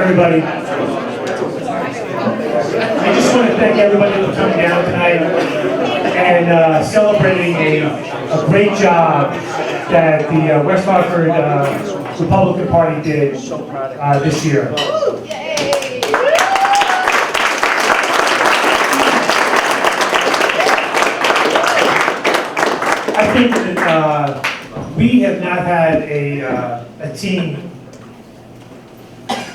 everybody. I just want to thank everybody for coming down tonight and celebrating a great job that the West Hartford Republican Party did this year. I think that we have not had a team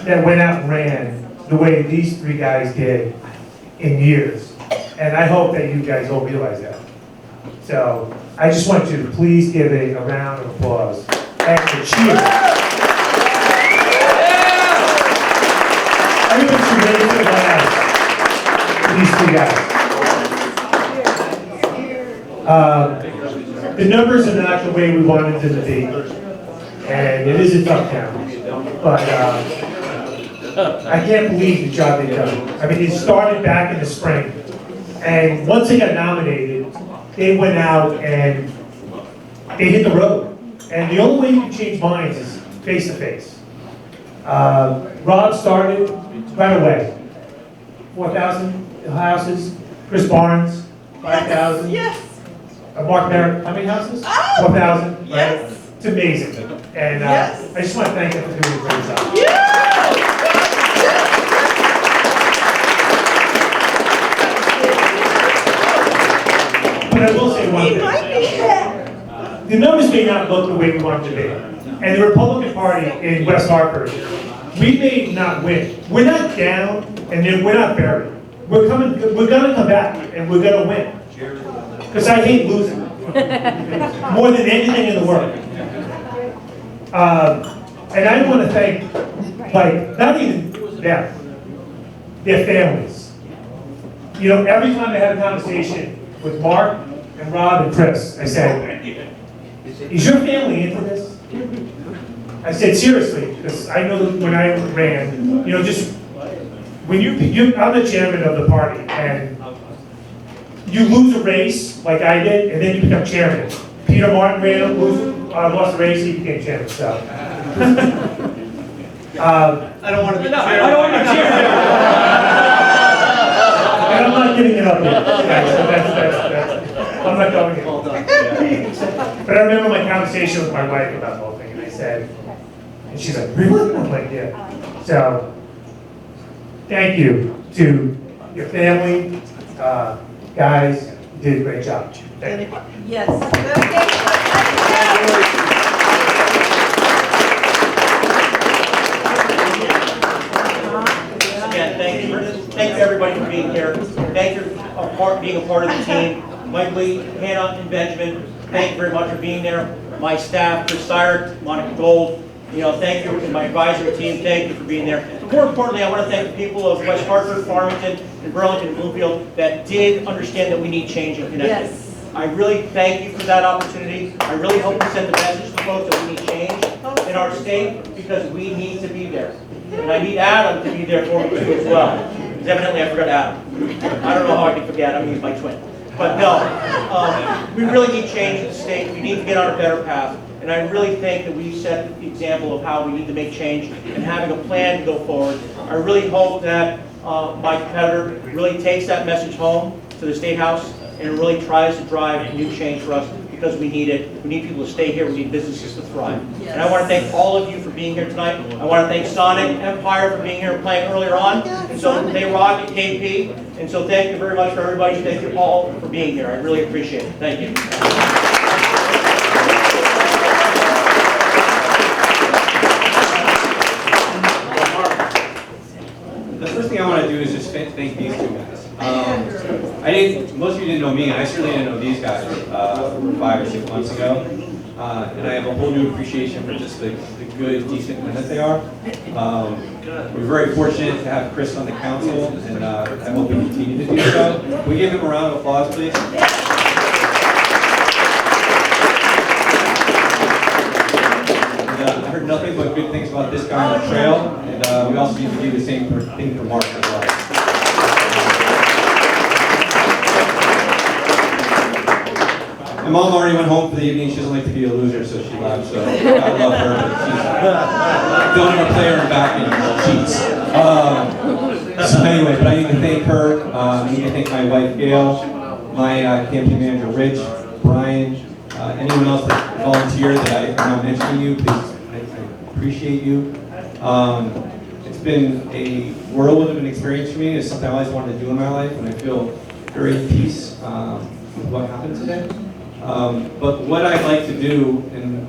that went out and ran the way these three guys did in years. And I hope that you guys all realize that. So I just want you to please give a round of applause and a cheer. Everybody should raise their glass to these three guys. The numbers are not the way we wanted them to be. And it is a tough town. But I can't believe the job they've done. I mean, it started back in the spring. And once they got nominated, they went out and they hit the road. And the only way you can change minds is face to face. Rob started right away. 4,000 houses. Chris Barnes, 5,000. Yes. Mark Merritt, how many houses? Oh, 4,000. yes. Right? It's amazing. And Yes. I just want to thank them for doing a great job. But I will say one He thing. might be there. The numbers may not look the way we want them to be. And the Republican Party in West Hartford, we may not win. We're not down, and then we're not buried. We're gonna come back, and we're gonna win. Because I hate losing. More than anything in the world. And I want to thank, like, not even them, their families. You know, every time I had a conversation with Mark and Rob and Chris, I said, is your family into this? I said, seriously, because I know that when I ran, you know, just, when I'm the chairman of the party, and you lose a race, like I did, and then you become chairman. Peter Martin ran, lost a race, he became chairman, so. I don't want to be chairman. I don't want to be chairman. And I'm not giving it up yet, guys, so that's, I'm not going in. But I remember my conversation with my wife about the whole thing, and I said, and she's like, really? I'm like, yeah. So, thank you to your family, guys, you did a great job. Thank you. Yes. Again, thank you everybody for being here. Thank you for being a part of the team. Mike Lee, Hannah, and Benjamin, thank you very much for being there. My staff, Chris Sire, Monica Gold, you know, thank you, and my advisory team, thank you for being there. But more importantly, I want to thank the people of West Hartford, Farmington, and Burlington, and Bloomfield that did understand that we need change in Connecticut. Yes. I really thank you for that opportunity. I really hope we send the message to folks that we need change in our state because we need to be there. And I need Adam to be there for me too as well. Because evidently I forgot Adam. I don't know how I can forget him, he's my twin. But no, we really need change in the state. We need to get on a better path. And I really think that we set the example of how we need to make change and having a plan to go forward. I really hope that my competitor really takes that message home to the State House and really tries to drive new change for us because we need it. We need people to stay here. We need businesses to thrive. Yes. And I want to thank all of you for being here tonight. I want to thank Sonic Empire for being here and playing earlier on. And so they rock at KP. And so thank you very much for everybody. Thank you all for being here. I really appreciate it. Thank you. The first thing I want to do is just thank these two guys. Most of you didn't know me, and I certainly didn't know these guys 5 or 6 months ago. And I have a whole new appreciation for just the good, decent men that they are. We're very fortunate to have Chris on the council, and I hope we continue to do so. Can we give him a round of applause, please? I heard nothing but good things about this guy on the trail, and we also need to do the same thing for Mark as well. My mom already went home for the evening. She doesn't like to be a loser, so she left. So I love her. But she's don't ever play her back in cheats. So anyway, but I need to thank her. I need to thank my wife Gail, my campaign manager Rich, Brian, anyone else that volunteered that I'm not mentioning you. Please, I appreciate you. It's been a whirlwind of an experience for me. It's something I always wanted to do in my life, and I feel very at peace with what happened today. But what I'd like to do in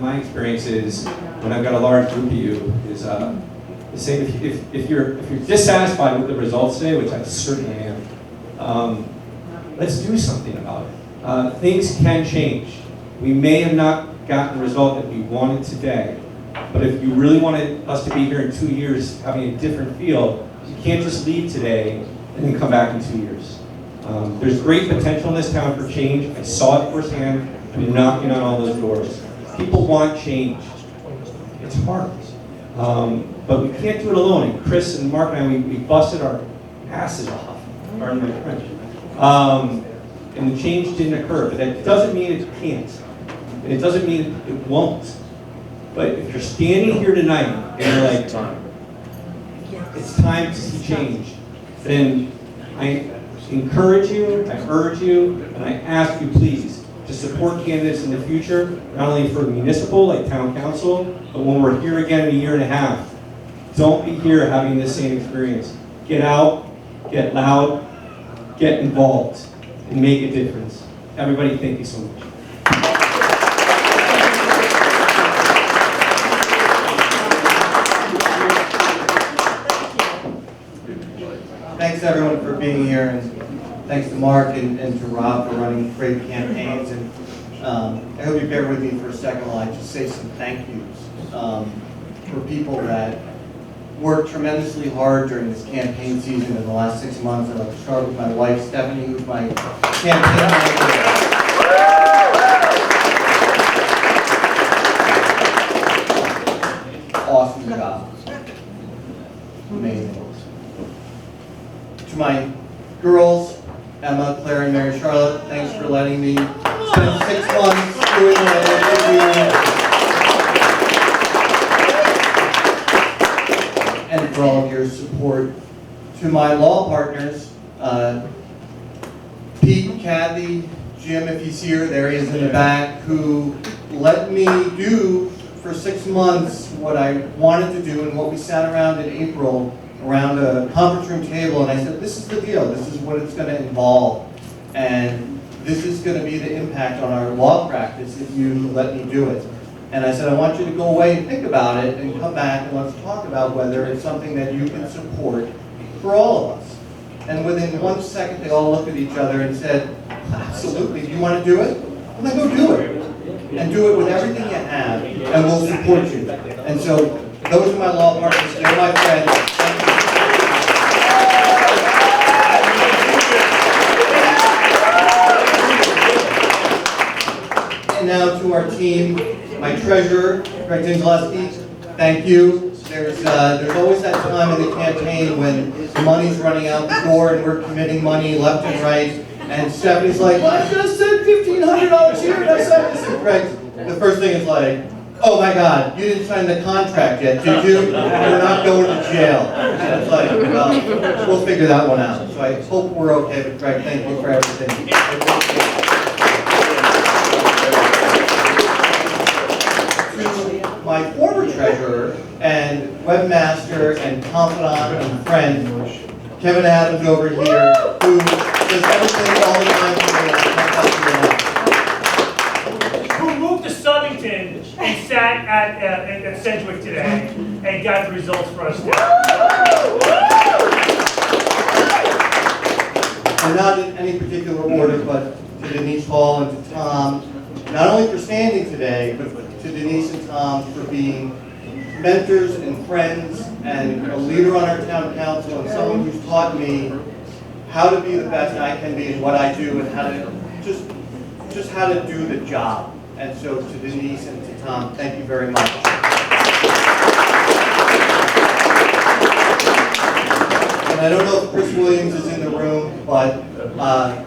my experience is, when I've got a large group of you, is say if you're dissatisfied with the results today, which I certainly am, let's do something about it. Things can change. We may have not gotten the result that we wanted today, but if you really wanted us to be here in 2 years having a different feel, you can't just leave today and then come back in 2 years. There's great potential in this town for change. I saw it firsthand. I've been knocking on all those doors. People want change. It's hard. But we can't do it alone. And Chris and Mark and I, we busted our asses off. Pardon my French. And the change didn't occur. But that doesn't mean it can't. And it doesn't mean it won't. But if you're standing here tonight and you're like, it's time to see change, then I encourage you, I urge you, and I ask you please to support candidates in the future, not only for municipal, like town council, but when we're here again in a year and a half. Don't be here having this same experience. Get out, get loud, get involved, and make a difference. Everybody, thank you so much. Thanks everyone for being here, and thanks to Mark and to Rob for running great campaigns. And I hope you bear with me for a second while I just say some thank yous for people that worked tremendously hard during this campaign season in the last 6 months. And I'll start with my wife, Stephanie, who's my campaign manager. Awesome job. Amazing. To my girls, Emma, Claire, and Mary Charlotte, thanks for letting me spend 6 months doing what I love to do, and for all of your support. To my law partners, Pete, Kathy, Jim, if he's here, there he is in the back, who let me do for 6 months what I wanted to do and what we sat around in April around a conference room table, and I said, this is the deal, this is what it's going to involve, and this is going to be the impact on our law practice if you let me do it. And I said, I want you to go away and think about it and come back and let's talk about whether it's something that you can support for all of us. And within 1 second, they all looked at each other and said, absolutely, do you want to do it? Well, then go do it. And do it with everything you have, and we'll support you. And so, those are my law partners, they're my friends. Thank you. And now to our team, my treasurer, Greg Dinzaleski, thank you. There's always that time in the campaign when the money's running out the door and we're committing money left and right. And Stephanie's like, well, I just sent $1,500 here and I sent this. And Greg, the first thing is like, oh my God, you didn't sign the contract yet, did you? You're not going to jail. And it's like, well, we'll figure that one out. So I hope we're okay, but Greg, thank you for everything. To my former treasurer and webmaster and confidant and friend, Kevin Adams over here, who does everything all the time for me. Who moved to Southington and sat at Sedgwick today and got the results for us today. And not in any particular order, but to Denise Hall and to Tom, not only for standing today, but to Denise and Tom for being mentors and friends and a leader on our town council and someone who's taught me how to be the best I can be in what I do and how to just how to do the job. And so to Denise and to Tom, thank you very much. And I don't know if Chris Williams is in the room, but not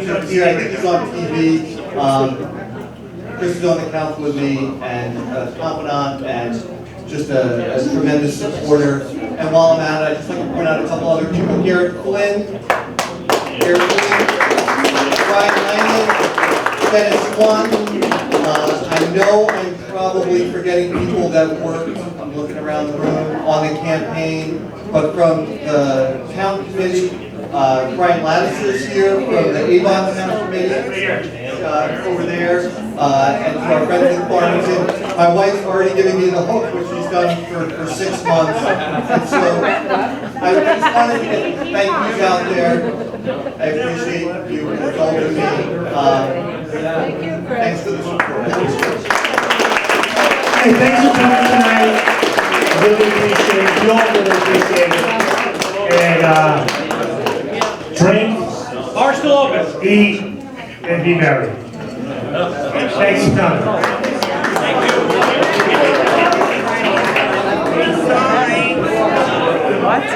sure if he's here. I think he's on TV. Chris is on the council with me, and confidant, and just a tremendous supporter. And while I'm at it, I'd just like to point out a couple other people. Garrett Flynn, Brian Langland, Dennis Swan. I know I'm probably forgetting people that worked, I'm looking around the room, on the campaign, but from the town committee, Brian Lattis is here from the Avon Town Committee, over there, and to our friends in Farmington. My wife's already giving me the hook, which she's done for 6 months. And so I just wanted to thank you out there. I appreciate you indulging me. Thanks for the support. Hey, thanks for coming tonight. Really appreciate it. We all really appreciate it. And drink, Bar's still open. eat, and be merry. Thanks for coming. Thank you.